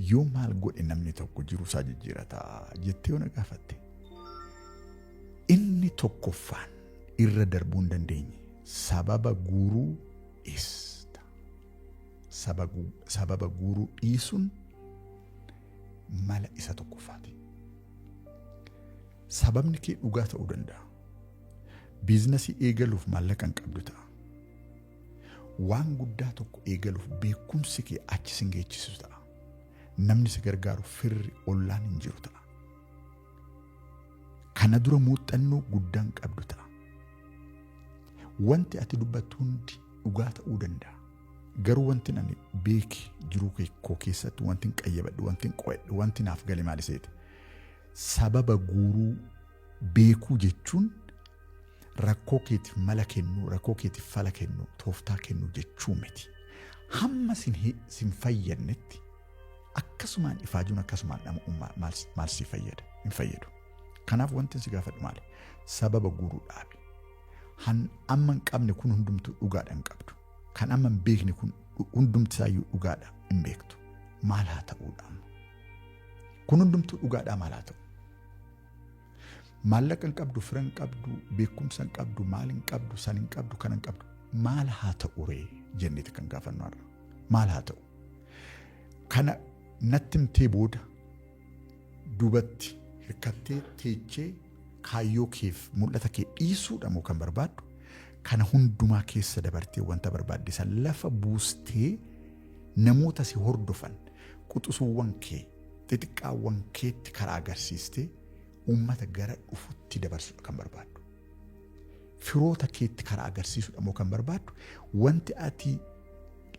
yoo maal godhe namni tokko jiru isaa jijjiirata jettee yoo na gaafatte inni tokkoffaan irra darbuu hin dandeenye sababa guuruu dhiista. Sababa guuruu dhiisuun mala isa tokkoffaati. Sababni kee dhugaa ta'uu danda'a. Biizinasii eegaluuf maallaqa hin qabdu ta'a. Waan guddaa tokko eegaluuf beekumsi kee achi sin geechisu ta'a. Namni si gargaaru firri ollaan hin jiru ta'a. Kana dura muuxannoo guddaan qabdu ta'a. Wanti ati dubbattu hundi dhugaa ta'uu danda'a. Garuu wanti ani beeki jiruu koo keessatti wanti hin qayyabadhu, wanti hin qo'adhu, wanti naaf gale maali seete? Sababa guuruu beekuu jechuun rakkoo keetiif mala kennu, rakkoo keetiif fala kennu, tooftaa kennu jechuu miti. Hamma sin fayyadnetti akkasumaan ifaajuun akkasumaan nama maal si fayyada? Hin fayyadu. Kanaaf wanti si gaafadhu maali? Sababa guuruu dhaabi. Amma hin qabne kun hundumtuu dhugaadha hin qabdu. Kan amma hin beekne kun hundumti isaayyuu dhugaadha hin beektu. Maal haa ta'uudha amma? Kun hundumtuu dhugaadhaa maal haa ta'u? Maallaqa hin qabdu, fira hin qabdu, beekumsa hin qabdu, maal hin qabdu, san hin qabdu, kan hin qabdu. Maal haa ta'u ree jenneeti kan gaafannu har'a. Maal haa ta'u? Kana natti himtee booda duubatti hirkattee teechee kaayyoo keef mul'ata kee dhiisuudha moo kan barbaaddu? Kana hundumaa keessa dabartee wanta barbaadde san lafa buustee namoota si hordofan quxusuuwwan kee xixiqqaawwan keetti karaa agarsiistee uummata gara dhufutti dabarsuudha kan barbaaddu. Firoota keetti karaa agarsiisuudha moo kan barbaaddu? Wanti ati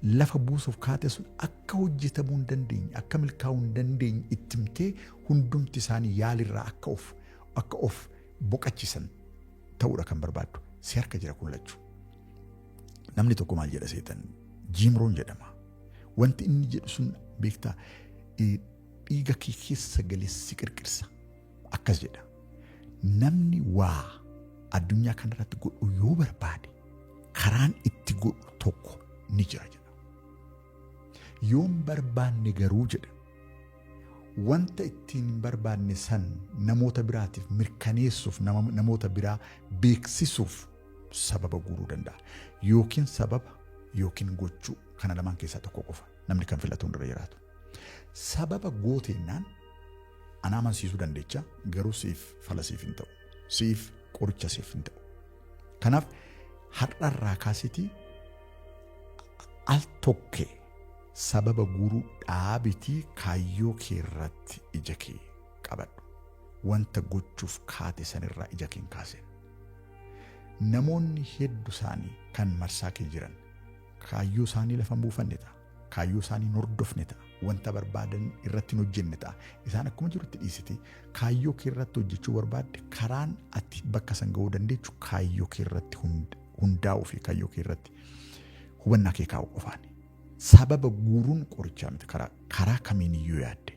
lafa buusuuf kaate sun akka hojjetamuu hin dandeenye, akka milkaa'uu hin dandeenye itti himtee hundumti isaanii yaalirraa akka of boqachisan ta'uudha kan barbaaddu. Si harka jira kun lachuu. Namni tokko maal jedha seetan? Jim Rohn jedhama. Wanti inni jedhu sun beektaa dhiiga kee keessa galee si qirqirsa. Akkas jedha. Namni waa addunyaa kanarratti godhu yoo barbaade karaan itti godhu tokko ni jira jedha. Yoon barbaanne garuu jedha wanta ittiin hin barbaanne san namoota biraatiif mirkaneessuuf namoota biraa beeksisuuf sababa guuruu danda'a. Yookiin sababa yookiin gochuu kana lamaan keessaa tokko qofa namni kan filatu hundarra jiraatu. Sababa gooteennaan ana amansiisuu dandeecha garuu siif fala siif hin ta'u. Siif qoricha siif hin ta'u. Kanaaf har'arraa kaasitii al tokkee sababa guuruu dhaabitii kaayyoo kee irratti ija kee qabadhu. Wanta gochuuf kaate sanirraa ija kee hin kaasin. Namoonni hedduu isaanii kan marsaa kee jiran kaayyoo isaanii lafa hin buufanne ta'a. Kaayyoo isaanii hin hordofne ta'a. Wanta barbaadan irratti hin hojjenne ta'a. Isaan akkuma jirutti dhiisiti kaayyoo kee irratti hojjechuu barbaadde karaan ati bakka san ga'uu dandeechu kaayyoo kee irratti hundaa'uu fi kaayyoo kee irratti hubannaa kee kaa'u qofaani. Sababa guuruun qorichaa miti karaa kamiin iyyuu yaadde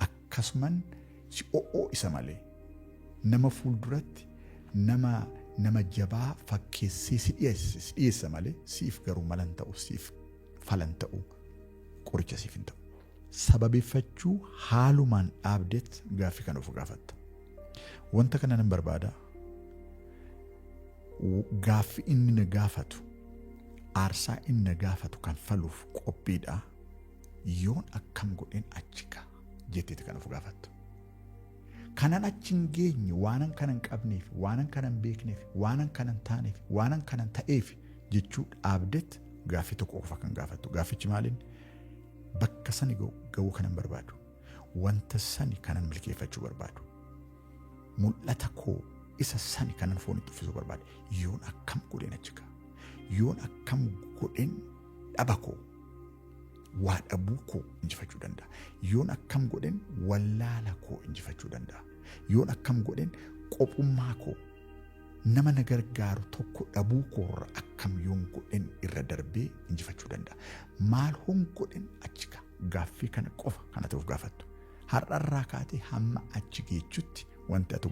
akkasuman si o'oo isa malee nama fuulduratti nama jabaa fakkeessee si dhiyeessa malee siif garuu malan ta'u siif falan ta'u qoricha siif hin ta'u. Sababeeffachuu haalumaan dhaabdeet gaaffii kan of gaafatta. Wanta kana nan barbaada. Gaaffii inni na gaafatu aarsaa inni na gaafatu kan faluuf qophiidha. Yoon akkam godheen achi gaa jetteeti kan of gaafattu. Kanan achi hin geenye waanan kanan qabneef, waanan kanan beekneef, waanan kanan taaneef, waanan kanan ta'eef jechuu dhaabdeet gaaffii tokko qofa kan gaafattu. Gaaffichi maaliin? Bakka sani ga'uu kanan barbaadu. Wanta sani kanan milkeeffachuu barbaadu. Mul'ata koo isa sani kanan foonitti uffisuu barbaadu. Yoon akkam godheen achi gaa. Yoon akkam godheen dhaba koo waa dhabuu koo injifachuu danda'a. Yoon akkam godheen wallaala koo injifachuu danda'a. Yoon akkam godheen qophummaa koo nama na gargaaru tokko dhabuu koorra akkam yoon godheen irra darbee injifachuu danda'a. Maal hon godheen achi gaa. Gaaffii kana qofa kana ta'uuf gaafattu. Har'arraa kaatee hamma achi geechutti wanti ati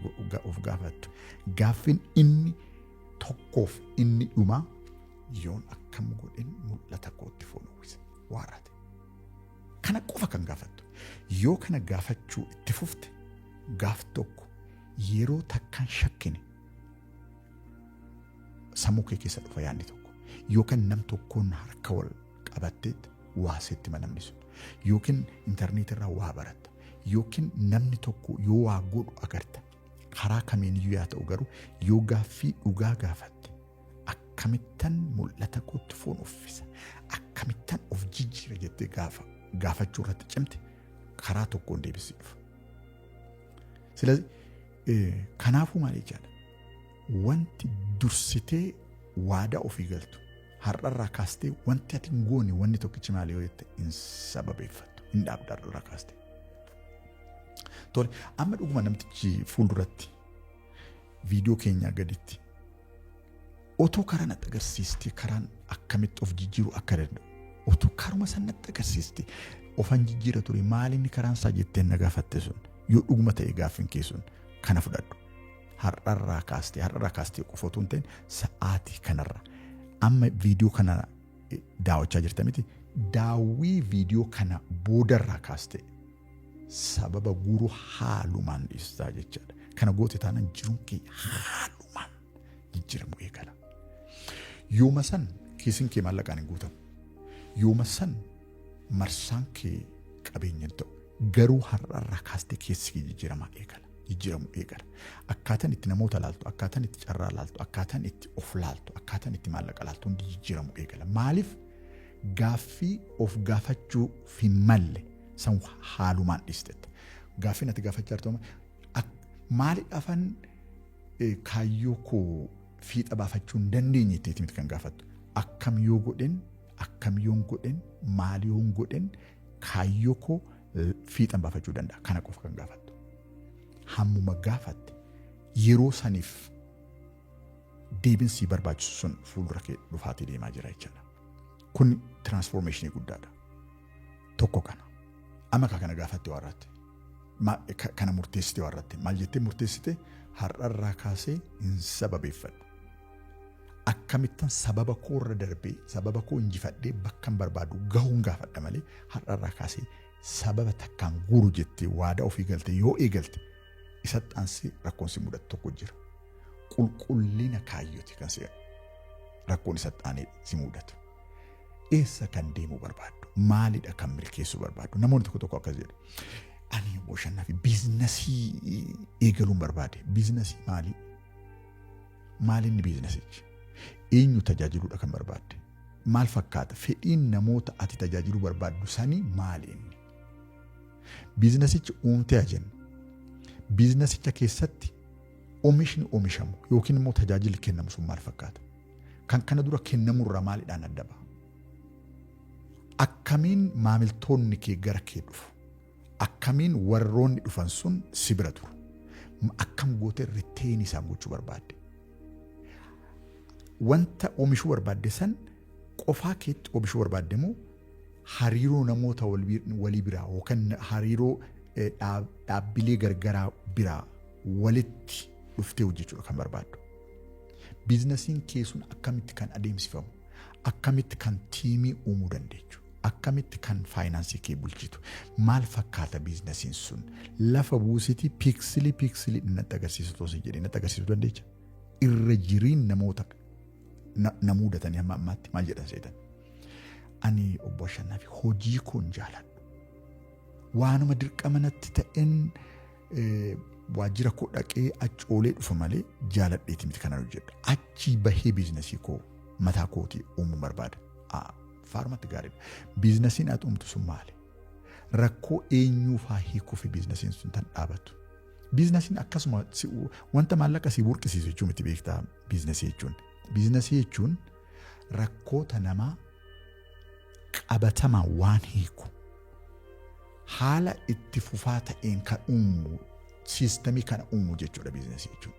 of gaafattu. Gaaffiin inni tokkoof inni dhumaa yoon akkam godheen mul'ata kootti foon uwwisa. Waarate. kana qofa kan gaafattu. Yoo kana gaafachuu itti fufte gaaf tokko yeroo takkaan shakkine sammuu kee keessa dhufa yaadni tokko. Yookaan nam tokkoon harka wal qabatteet waa sitti manamni sun. Yookiin intarneetirraa waa baratta. Yookiin namni tokko yoo waa godhu agarta. Karaa kamiiniyyuu yaa ta'u garuu yoo gaaffii dhugaa gaafatte akkamittan mul'ata kootti foon uffisa. Akkamittan of jijjiira jettee gaafachuu irratti cimte karaa tokkoon deebisii dhufa. Silaazi kanaafuu maal jechaadha? Wanti dursitee waadaa ofii galtu har'arraa kaastee wanti ati hin goone wanni tokkichi maali yoo jette hin sababeeffattu hin dhaabdu har'arraa kaastee. Tole amma dhuguma namtichi fuulduratti viidiyoo keenyaa gaditti otoo karaa natti agarsiistee karaan akkamitti of jijjiiruu akka danda'u otoo karuma san natti agarsiistee ofan jijjiira ture maalinni karaan isaa jettee na gaafatte sun yoo dhuguma ta'e gaaffiin kee sun kana fudhadhu. Har'arraa kaastee qofa otoo hin ta'in sa'aatii kanarra amma viidiyoo kana daawwachaa jirta miti daawwii viidiyoo kana boodarraa kaastee sababa guruu haalumaan dhiistaa jechaadha. Kana goote taanaan jiruun kee haalumaan jijjiiramu eegala. Yooma san kiisiin kee maallaqaan hin guutamu. Yooma san marsaan kee qabeenya hin ta'u. Garuu har'arraa kaastee keessi kee jijjiiramu eegala. Akkaataan itti namoota laaltu, akkaataan itti carraa laaltu, akkaataan itti of laaltu, akkaataan itti maallaqa laaltu hundi jijjiiramu eegala. Maaliif gaaffii of gaafachuu hin malle san haalumaan dhiistetta. Gaaffiin ati gaafachaa jirtu maaliidhaafan kaayyoo koo fiixa baafachuu hin dandeenye ittiin miti kan gaafattu. Akkam yoo godhen, akkam yoon godhen, maal yoon godhen kaayyoo koo fiixan baafachuu danda'a. Kana qofa kan gaafattu. Hammuma gaafatte yeroo saniif deebinsii barbaachisu sun fuuldura kee dhufaatii deemaa jira jechuudha. Kun tiraansfoormeeshinii guddaadha. Tokko kana. Amma kana gaafatte warraatti. Kana murteessite warraatti. Maal jettee murteessite har'arraa kaasee hin sababeeffadhu. Akkamittan sababa koo irra darbee sababa koo injifadhee bakka barbaadu gahuun gaafadha malee har'arraa kaasee sababa takkaan guuru jettee waadaa ofii galte yoo eegalte isatti aansee rakkoon si mudatu tokko jira. Qulqullina kaayyooti kan si rakkoon isatti aanee si mudatu. Eessa kan deemuu barbaaddu? Maalidha kan milkeessuu barbaaddu? Namoonni tokko akkas jedhu. Ani boshannaa fi biizinasii eegaluun barbaade. Biizinasii maali? Maalinni biizinasichi? Eenyu tajaajiluudha kan barbaadde? Maal fakkaata? Fedhiin namoota ati tajaajiluu barbaaddu sanii maali inni? Biizinasichi uumtee jennu. Biizinasicha keessatti oomishni oomishamu yookiin immoo tajaajilli kennamu sun maal fakkaata? Kan kana dura kennamurraa maalidhaan adda ba'a? Akkamiin maamiltoonni kee gara kee dhufu? Akkamiin warroonni dhufan sun si bira turu? Akkam gootee riteen isaan gochuu barbaadde? Wanta oomishuu barbaadde san qofaa keetti oomishuu barbaadde moo hariiroo namoota walii biraa yookaan hariiroo dhaabbilee gargaraa biraa walitti dhuftee hojjechuudha kan barbaaddu? Biizinasiin kee sun akkamitti kan adeemsifamu? Akkamitti kan tiimii uumuu dandeechu? Akkamitti kan faayinaansii kee bulchitu? Maal fakkaata biizinasiin sun? Lafa buusiti piiksilii natti agarsiisu toosii jedhee natti agarsiisuu dandeecha? Irra jiriin namoota na muudatanii hamma ammaatti maal jedhan seetan? Ani obbo Ashannaa fi hojii koon jaaladhu. Waanuma dirqama natti ta'een waajjira koo dhaqee achoolee dhufa malee jaaladheeti miti kanan hojjedhu. Achii bahee biizinasii koo mataa kootii uumuu barbaada. Faarumatti gaariidha. Biizinasiin ati uumtu sun maali? Rakkoo eenyuufaa hiikuu fi biizinasiin sun tan dhaabatu? Biizinasiin akkasuma wanta maallaqa si burqisiisu jechuun miti beektaa biizinasii jechuun. Biizinasii jechuun rakkoota namaa qabatamaa waan hiiku haala itti fufaa ta'een kan uumu siistamii kana uumu jechuudha biizinasii jechuun.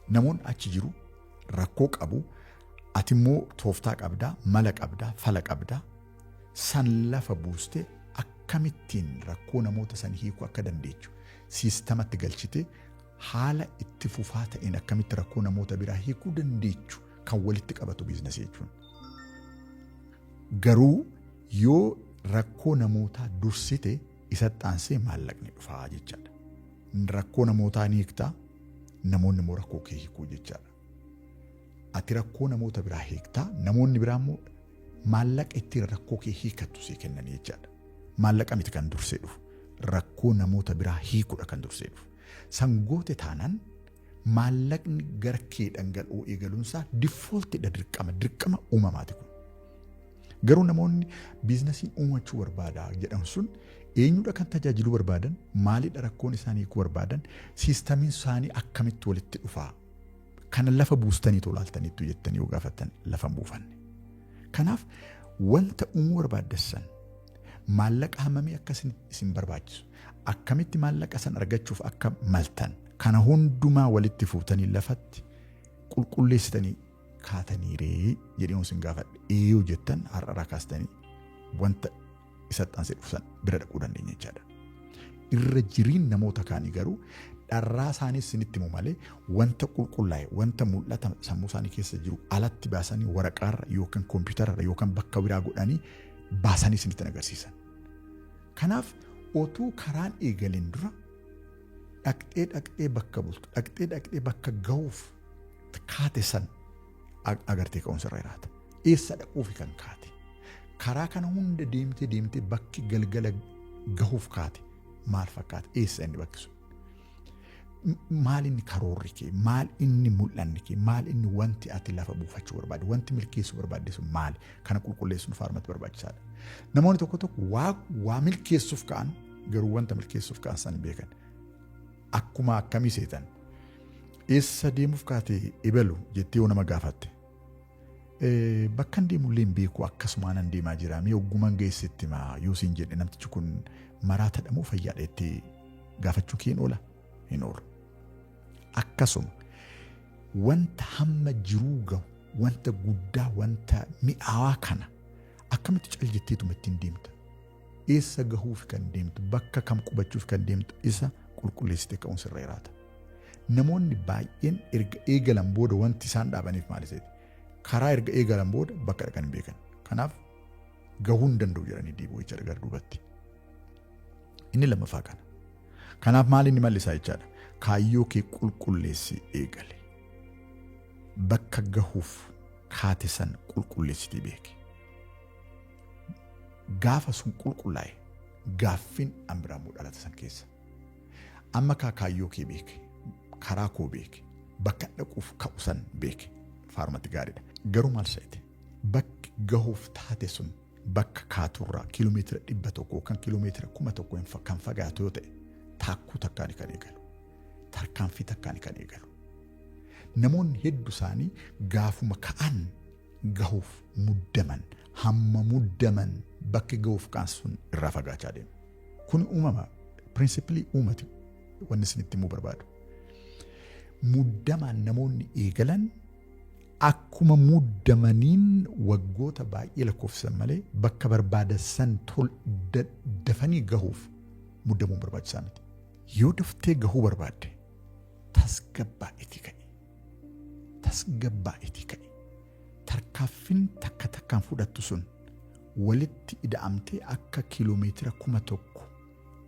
Namoonni achi jiru rakkoo qabu. Ati immoo tooftaa qabdaa, mala qabdaa, fala qabdaa san lafa buustee akkamittiin rakkoo namoota san hiikuu akka dandeechu siistamatti galchitee haala itti fufaa ta'een akkamitti rakkoo namoota biraa hiikuu dandeechu kan walitti qabatu biizinasii jechuun. Garuu yoo rakkoo namootaa dursite isatti aansee maallaqni dhufaa jechaadha. Rakkoo namootaa ni hiiktaa, namoonni immoo rakkoo kee hiikuu jechaadha. Ati rakkoo namoota biraa hiiktaa, namoonni biraa immoo maallaqa ittiin rakkoo kee hiikattu sii kennanii jechaadha. Maallaqa miti kan dursee dhufu, rakkoo namoota biraa hiikuudha kan dursee dhufu. Sangoote taanaan maallaqni gara kee dhangala'uu eegaluunsaa difooltidha, dirqama uumamaati kun. Garuu namoonni biizinasiin uumachuu barbaadaa jedhan sun eenyudha kan tajaajiluu barbaadan, maalidha rakkoon isaanii hiikuu barbaadan, siistamiin isaanii akkamitti walitti dhufaa, kana lafa buustanii tolaaltaniitu jettanii yoo gaafattan lafa hin buufanne. Kanaaf wanta uumuu barbaaddan maallaqa hammamii akka isin barbaachisu, akkamitti maallaqa san argachuuf akka maltan, kana hundumaa walitti fuutanii lafatti qulqulleessitanii kaataniiree jedhee isin gaafadhe. Eeyyuu jettan har'a kaastanii wanta isatti aansee dhufsan bira dhaquu dandeenya jechaadha. Irra jiriin namoota kaanii garuu dharraa isaanii isinitti himu malee wanta qulqullaa'e, wanta mul'ata sammuu isaanii keessa jiru alatti baasanii waraqaarra yookaan kompiitararra yookaan bakka biraa godhanii baasanii isinitti agarsiisan. Kanaaf otuu karaan eegaleen dura dhaqxee bakka bultu, dhaqxee bakka gahuuf kaate san agartee ka'umsa irra jiraata. Eessa dhaquufi kan kaate? Karaa kana hunda deemtee bakki galgala gahuuf kaate maal fakkaata? Eessa inni bakki sun? Maal inni karoorri kee? Maal inni mul'anni kee? Maal inni wanti ati lafa buufachuu barbaade? Wanti milkeessuu barbaadde sun maali? Kana qulqulleessuun faarmatti barbaachisaadha. Namoonni tokko waa milkeessuuf ka'an garuu wanta milkeessuuf ka'an san beekan. Akkuma akkamii seetan? Eessa deemuuf kaate ibalu jettee yoo nama gaafatte. Bakka deemullee hin beeku, akkasumaan an deemaa jira. Mee ogummaan geessitti maa yoo siin jedhe namtichi kun maraatadha moo fayyaadha jettee gaafachuu kee hin oola? Hin oolu. Akkasuma wanta hamma jiruu gahu, wanta guddaa, wanta mi'aawaa kana akkamitti cal jetteetuma ittiin deemta? Eessa gahuuf kan deemtu, bakka kam qubachuuf kan deemtu isa qulqulleessitee ka'uun sirra jiraata. Namoonni baay'een erga eegalan booda wanti isaan dhaabaniif maaliseeti? Karaa erga eegalan booda bakka dhaqan hin beekan. Kanaaf gahuu hin danda'u jedhanii deebi'uu jechaadha gara duubatti. Inni lammaffaa kana. Kanaaf maal inni mallisaa jechaadha? Kaayyoo kee qulqulleessi eegale. Bakka gahuuf kaate san qulqulleessitii beeki. Gaafa sun qulqullaa'e gaaffiin ambiraamuu dhalata san keessa. Amma kaayyoo kee beeki. Karaa koo beeki. Bakka dhaquuf ka'u san beeki. Faarumatti gaariidha. Garuu maal seete? Bakki gahuuf taate sun bakka kaaturraa kiiloomeetira 100 yookaan kiiloomeetira 1000 kan fagaatu yoo ta'e taakkuu takkaan kan eegalu. Tarkaanfii takkaan kan eegalu. Namoonni hedduu isaanii gaafuma ka'an gahuuf muddaman, hamma muddaman bakki gahuuf ka'an sun irraa fagaachaa deemu. Kun uumama, pirinsipilii uumati wanni isinitti himuu barbaadu. Muddamaan namoonni eegalan akkuma muddamaniin waggoota baay'ee lakkoofsisan malee bakka barbaadan san dafanii gahuuf muddamuun barbaachisaa miti. Yoo daftee gahuu barbaadde tasgabbaa'itii ka'i. Tarkaanfiin takkaan fudhattu sun walitti ida'amtee akka kiiloomeetira 1000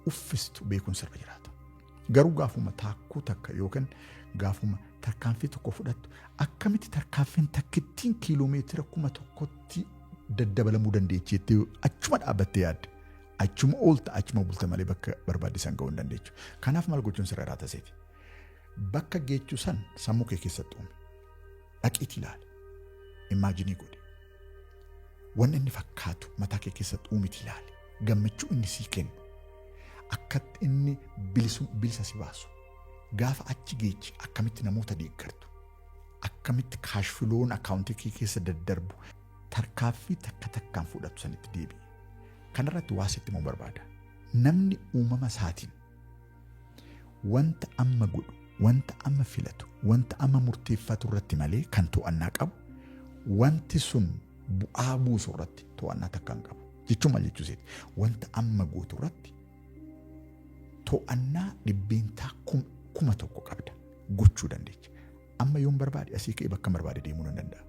uffistu beekuun sirra jiraata. Garuu gaafuma taakkuu takka yookaan gaafuma tarkaanfii tokko fudhattu akkamitti tarkaanfiin takkittiin kiiloomeetira 1000tti daddabalamuu dandeechi jettee achuma dhaabbattee yaadde. Achuma oolta, achuma bulta malee bakka barbaachisan gahuu hin dandeechu. Kanaaf maal gochuun sirra jiraata seeti? Bakka geechuu san sammuu kee keessatti uume. Dhaqiitii ilaali. Imaajinii godhe. Wanni inni fakkaatu mataa kee keessatti uumiti ilaali. Gammachuu inni sii kennu. Akkatti inni bilisa si baasu. Gaafa achi geechi akkamitti namoota deeggartu. Akkamitti kaashfiloon akkaawuntii kee keessa daddarbu. Tarkaanfii takkaan fudhatu sanitti deebi'i. Kanarratti waa sitti immoo barbaada. Namni uumama isaatiin wanta amma godhu, wanta amma filatu, wanta amma murteeffatu irratti malee kan to'annaa qabu, wanti sun bu'aa buusu irratti to'annaa takkaan qabu. Jechuun maal jechuuseeti? Wanta amma gootu irratti to'annaa dhibbeentaa 1,000 qabda. Gochuu dandeecha. Amma yoon barbaade asii ka'ee bakka barbaade deemuu nan danda'a.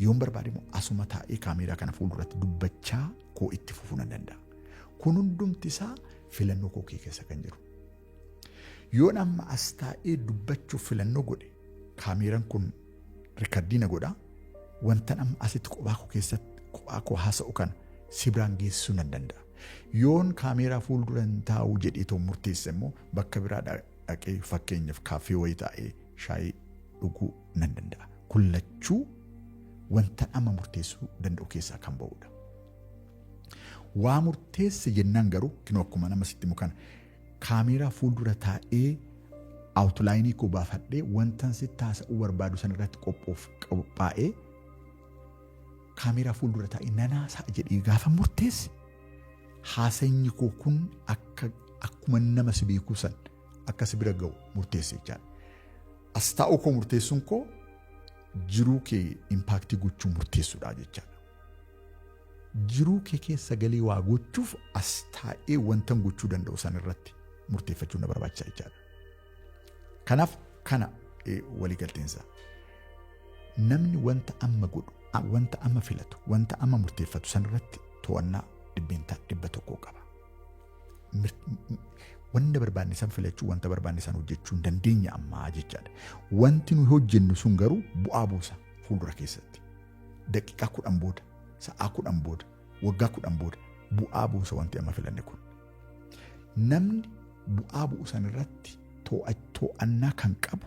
yoon barbaade immoo asuma taa'ee kaameeraa kana fuulduratti dubbachaa koo itti fufuu nan danda'a. Kun hundumti isaa filannoo koo keessa kan jiru. Yoon amma as taa'ee dubbachuuf filannoo godhe kaameeraan kun rikardiina godha. Wantan amma asitti kophaa koo keessatti kophaa koo haasa'u kana si biraan geessisuu nan danda'a. Yoon kaameeraa fuuldura hin taa'u jedhee too murteesse immoo bakka biraa dhaqee fakkeenyaaf kaaffee wayii taa'ee shaayii dhuguu nan danda'a. Kun lachuu wanta amma murteessuu danda'u keessaa kan ba'udha. Waa murteesse jennaan garuu kinoo akkuma nama sitti mukan kaameeraa fuuldura taa'ee awutlaayinii koo baafadhee wantan sitti haasa'uu barbaadu sanirratti qophaa'ee kaameeraa fuuldura taa'ee nanaasaa jedhee gaafa murteesse haasa'inyi koo kun akkuma nama si beekuu san akka si bira ga'u murteesse jechaadha. As taa'uu koo murteessuun koo jiruu kee impaaktii gochuu murteessuudha jechaadha. Jiruu kee keessa galee waa gochuuf as taa'ee wantan gochuu danda'u san irratti murteeffachuu na barbaachisa jechaadha. Kanaaf kana waliigalteensa. Namni wanta amma godhu, wanta amma filatu, wanta amma murteeffatu san irratti to'annaa 100% qaba. Wanta barbaanne san filachuu, wanta barbaanne san hojjechuu hin dandeenya ammaa jechaadha. Wanti nu hojjennu sun garuu bu'aa buusa fuuldura keessatti. Daqiiqaa 10 booda, sa'aa 10 booda, waggaa 10 booda bu'aa buusa wanti amma filanne kun. Namni bu'aa buusan irratti to'annaa kan qabu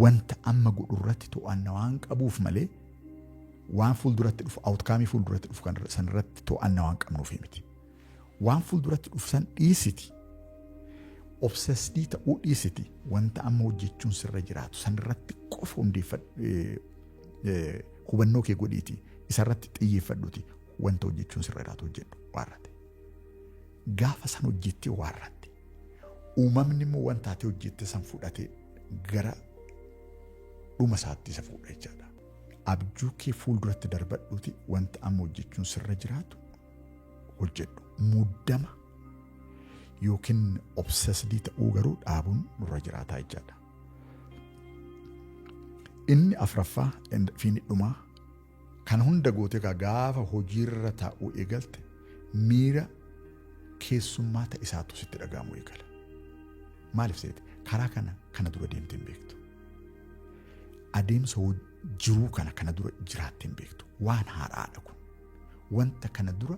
wanta amma godhu irratti to'annaa waan qabuuf malee waan fuulduratti dhufu outkaamii fuulduratti dhufu kan san irratti to'annaa waan qabnuuf miti. Waan fuulduratti dhufu san dhiisiti. Obsesdii ta'uu dhiisiti. Wanta amma hojjechuun sirra jiraatu san irratti qofa hubannoo kee godhiiti. Isa irratti xiyyeeffadhuuti. Wanta hojjechuun sirra jiraatu hojjedhu waarrate. Gaafa san hojjettee waarratte. Uumamni immoo wanta ati hojjette san fudhatee gara dhuma isaatti isa fuudha jechaadha. Abjuu kee fuulduratti darbadhuuti wanta amma hojjechuun sirra jiraatu hojjedhu. Muddama yookiin obsesdii ta'uu garuu dhaabuun nurra jiraataa jechaadha. Inni afraffaa fi dhumaa kan hunda gootee gaafa hojiirra taa'uu eegalte miira keessummaa ta'isaatu sitti dhaga'amuu eegala. Maaliif seeti? Karaa kana dura deemtee hin beektu. Adeemsa jiruu kana dura jiraattee hin beektu. Waan haaraadha kun. Wanta kana dura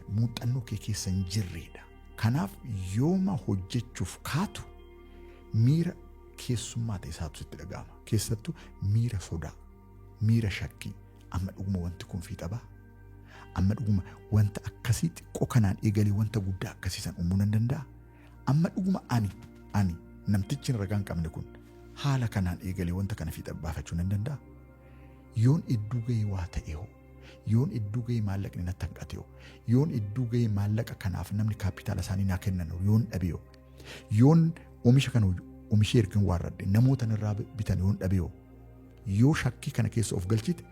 muuxannoo kee keessa hin jirredha. Kanaaf yooma hojjechuuf kaatu miira keessummaa ta'isaatu sitti dhaga'ama. Keessattuu miira sodaa, miira shakkii. Amma dhuguma wanti kun fiixabaa. Amma dhuguma wanta akkasii xiqqoo kanaan eegalee wanta guddaa akkasiisan uumuu nan danda'a. Amma dhuguma ani namtichi ragaa hin qabne kun haala kanaan eegalee wanta kana fiixa baafachuu nan danda'a. Yoon iddoo gahee waa ta'e hoo, yoon iddoo gahee maallaqni natti hanqate hoo, yoon iddoo gahee maallaqa kanaaf namni kaapitaala isaanii naa kennan hoo, yoon dhabe hoo, yoon oomisha kana oomishee ergan waarradhe namoota irraa bitan yoon dhabe hoo, yoo shakkii kana keessa of galchite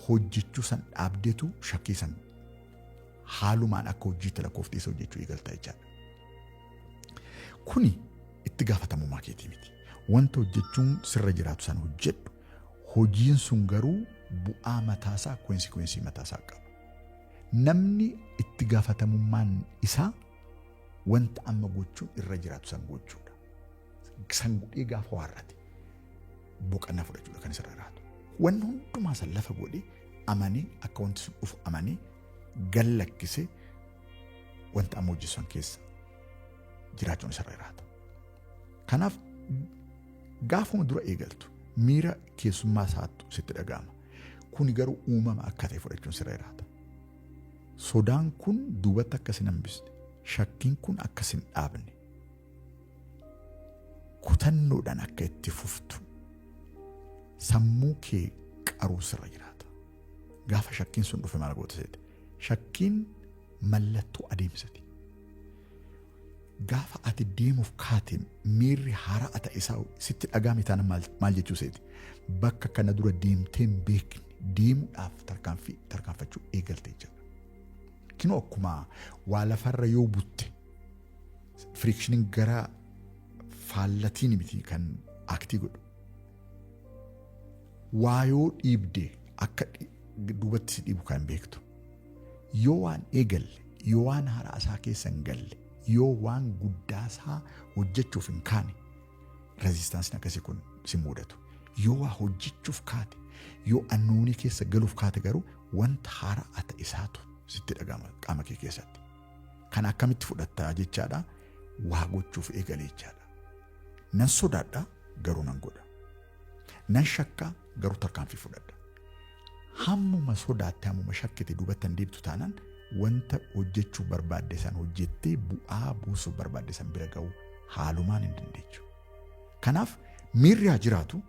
hojjechuu san dhaabdeetu shakkii san haalumaan akka hojii talakkoofteessa hojjechuu eegaltaa jechaadha. Kuni itti gaafatamummaa keetii miti. Wanta hojjechuun sirra jiraatu san hojjedhu. Hojiin sun garuu bu'aa mataasaa, konsikwensii mataasaa qaba. Namni itti gaafatamummaan isaa wanta amma gochuun irra jiraatu san gochuudha. San godhee gaafa waarrate boqonnaa fudhachuudha kan isarra jiraatu. Wanni hundumaa san lafa godhee amanee akka wanti sun dhufu amanee gallakkisee wanta amma hojjetu san keessa jiraachuun isarra jiraata. Kanaaf gaafuma dura eegaltu miira keessummaa isaatu sitti dhaga'ama. Kuni garuu uumama akka ta'e fudhachuun sirra jiraata. Sodaan kun duubatti akkas hin hambisne. Shakkiin kun akkas hin dhaabne. Kutannoodhaan akka itti fuftu sammuu kee qaruu sirra jiraata. Gaafa shakkiin sun dhufe maal goota seete? Shakkiin mallattoo adeemsati. Gaafa ati deemuuf kaate miirri haaraa ta'e isaa sitti dhaga'ame taana maal jechuu seeti? Bakka kana dura deemtee hin beekne deemuudhaaf tarkaanfachuu eegalte jechuudha. Kinoo akkuma waa lafarra yoo butte firikshiniin gara faallatiin miti kan aktii godhu. waayoo dhiibdee akka duubatti si dhiibu kan beektu. Yoo waan eegalle, yoo waan haraasaa keessa hin galle, yoo waan guddaasaa hojjechuuf hin kaane, rezistaansiin akkasii kun si mudatu. Yoo waa hojjechuuf kaate, yoo annuunii keessa galuuf kaate garuu wanta haaraa ta'e isaatu sitti dhagama qaama kee keessatti. Kan akkamitti fudhattaa jechaadha, waa gochuuf eegalee jechaadha. Nan sodaadha garuu nan godha. Nan shakka garuu tarkaanfii fudhadha. Hammuma sodaatte hammuma shakkite duubatti hin deebtu taanaan wanta hojjechuu barbaadde san hojjettee bu'aa buusuuf barbaadde san bira ga'uu haalumaan hin dandeechu. Kanaaf miirri haa jiraatu,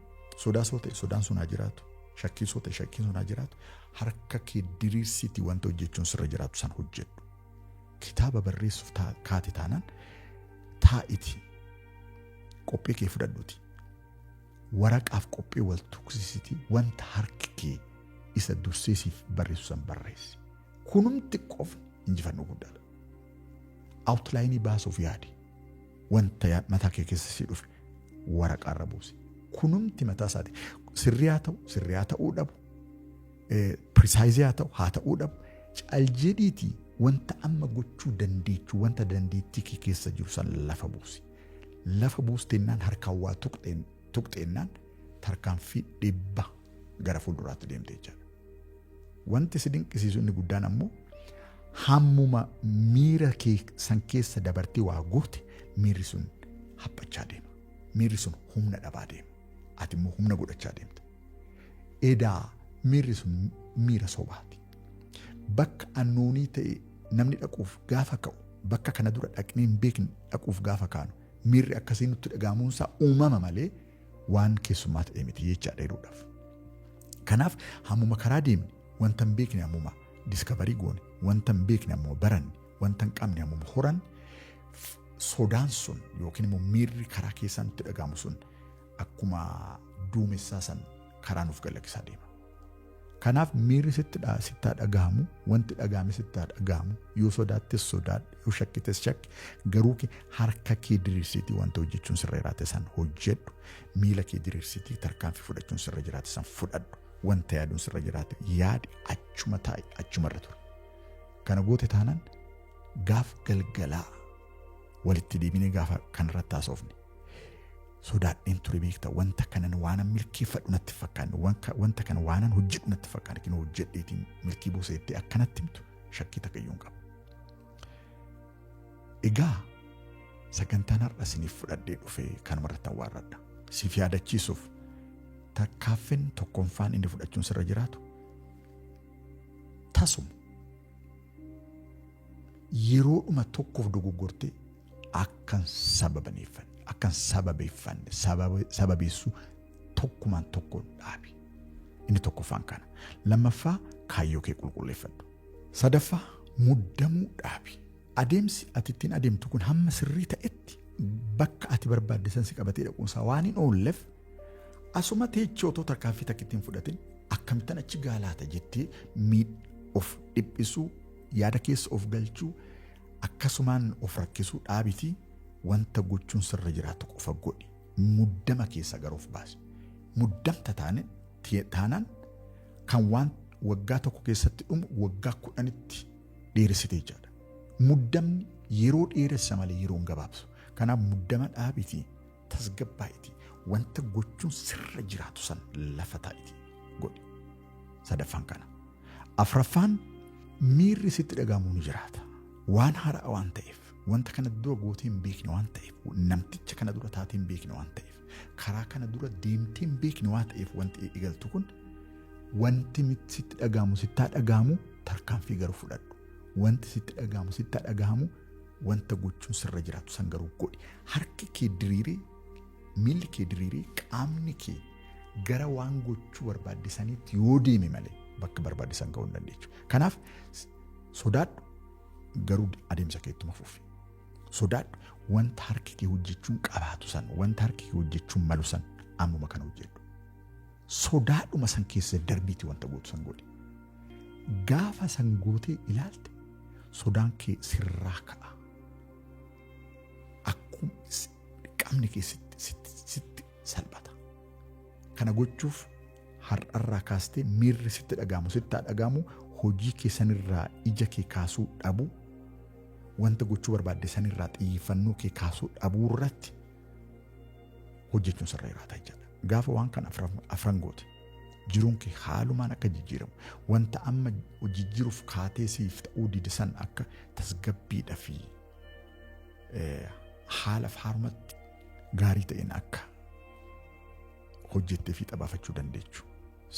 sodaa soo ta'e sodaan sun haa jiraatu, shakkii soo ta'e shakkiin sun haa jiraatu, harka kee diriirsitii wanta hojjechuun sirra jiraatu san hojjedhu. Kitaaba barreessuuf kaate taanaan taa'iti qophii kee fudhadhuuti. Waraqaaf qophii wal tuksisitii wanta harki kee isa durseesiif barreessu san barreessi. Kunumti qofa injifannoo guddaadha. Outlaayinii baasuuf yaadi. Wanta mataa kee keessa si dhufe waraqaarra buusi. Kunumti mataa isaati. Sirrii haa ta'u, sirrii haa ta'uu dhabu, pirisaayizii haa ta'u, haa ta'uu dhabu. Caljedhiitii wanta amma gochuu dandeechuu, wanta dandeettii kee keessa jiru san lafa buusi. Lafa buusteennaan harkaan waa tuqxeennaan tarkaanfii dhibba gara fuulduraatti deemte jechaadha. Wanti si dinqisiisu inni guddaan ammoo hammuma miira kee san keessa dabartee waa goote miirri sun haphachaa deema. Miirri sun humna dhabaa deema. Ati immoo humna godhachaa deemta. Edaa miirri sun miira sobaati. Bakka annuunii ta'e namni dhaquuf gaafa ka'u, bakka kana dura dhaqnee hin beekne dhaquuf gaafa kaanu, miirri akkasii nutti dhagaamuunsaa uumama malee waan keessummaa ta'e miti jechaadha jedhuudhaaf. Kanaaf hammuma karaa deemne wanta hin beekne hammuma diskabarii goone, wanta hin beekne hammuma baranne, wanta hin qabne hammuma horanne, sodaan sun yookiin immoo miirri karaa keessaa nutti dhagaamu sun akkuma duumessaa san karaa nuuf galakkisaa deema. Kanaaf miirri sittaa dhagaamu, wanti dhagaame sittaa dhagaamu, yoo sodaattes sodaadhu, yoo shakkites shakki, garuu harka kee diriirsitii wanta hojjechuun sirra jiraate san hojjedhu, miila kee diriirsitii tarkaanfii fudhachuun sirra jiraate san fudhadhu, wanta yaaduun sirra jiraate yaadi achuma taa'e achuma irra ture. Kana goote taanaan gaaf galgalaa walitti deebinee gaafa kanarratti haasofne. Sodaadheen ture beekta wanta kanan waanan milkeeffadhu natti fakkaanne, wanta kana waanan hojjedhu natti fakkaanne, kinoo hojjedheetiin milkii buuseettee akkanatti himtu shakkii takka iyyuu hin qabu. Egaa sagantaan har'a isiniif fudhadhee dhufee kanumarratti awwaarradha. Siif yaadachiisuuf takkaaffin tokkoffaan inni fudhachuun sirra jiraatu tasuma yeroodhuma tokkoof dogoggortee akkan sababeessu tokkumaan tokkoon dhaabi. Inni tokkoffaan kana. Lammaffaa kaayyoo kee qulqulleeffadhu. Sadaffaa muddamuu dhaabi. Adeemsi ati ittiin adeemtu kun hamma sirrii ta'etti bakka ati barbaadde san si qabatee dhaquunsaa waan hin oolleef asuma teechee otoo tarkaanfii takka ittiin fudhatin akkamittan achi gaalaata jettee of dhiphisuu, yaada keessa of galchuu, akkasumaan of rakkisuu dhaabitii wanta gochuun sirra jiraatu qofa godhi. Muddama keessa garuuf baasi. Muddamta taanaan kan waan waggaa tokko keessatti dhumu waggaa 10tti dheeressitee jira. Muddamni yeroo dheeressa malee yeroo gabaabsu. Kanaaf muddama dhaabitii tasgabbaa'itii wanta gochuun sirra jiraatu san lafa taa'itii godhi. Sadaffaan kana. Afraffaan miirri sitti dhagaamuu ni jiraata. Waan haaraa waan ta'eef, wanta kana dura gootee hin beekne waan ta'eef, namticha kana dura taatee hin beekne waan ta'eef, karaa kana dura deemtee hin beekne waan ta'eef wanti eegaltu kun wanti sitti dhagaamu sittaa dhagaamu tarkaanfii garuu fudhadhu. Wanti sitti dhagaamu sittaa dhagaamu wanta gochuun sirra jiraatu san garuu godhi. Harki kee diriiree, miilli kee diriiree, qaamni kee gara waan gochuu barbaaddisaniitti yoo deeme malee bakka barbaaddisan ga'uu hin dandeechu. Kanaaf sodaadhu garuu adeemsa keettuma fufi. Sodaadhu wanta harki kee hojjechuun qabaatu san, wanta harki kee hojjechuun malu san ammuma kana hojjedhu. Sodaadhuma san keessa darbiitii wanta gootu san godhi. Gaafa san gootee ilaalte sodaan kee sirraa ka'a. Akkuma qaamni kee sitti salphata. Kana gochuuf har'arraa kaastee miirri sitti dhagamu sittaa dhagamu hojii keessanirraa ija kee kaasuu dhabu wanta gochuu barbaadde sanirraa xiyyeeffannoo kee kaasuu dhabuu irratti hojjechuun sirra jiraata jechuudha. Gaafa waan kana afran goote jiruun kee haalumaan akka jijjiiramu wanta amma jijjiiruuf kaatee siif ta'uu didisan akka tasgabbiidha fi haalaaf haarumatti gaarii ta'een akka hojjettee fi xabaafachuu dandeechu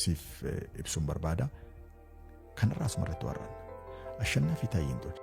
siif ibsuun barbaada. Kanarraa asumarratti warraan ashannaa fi taayyintoon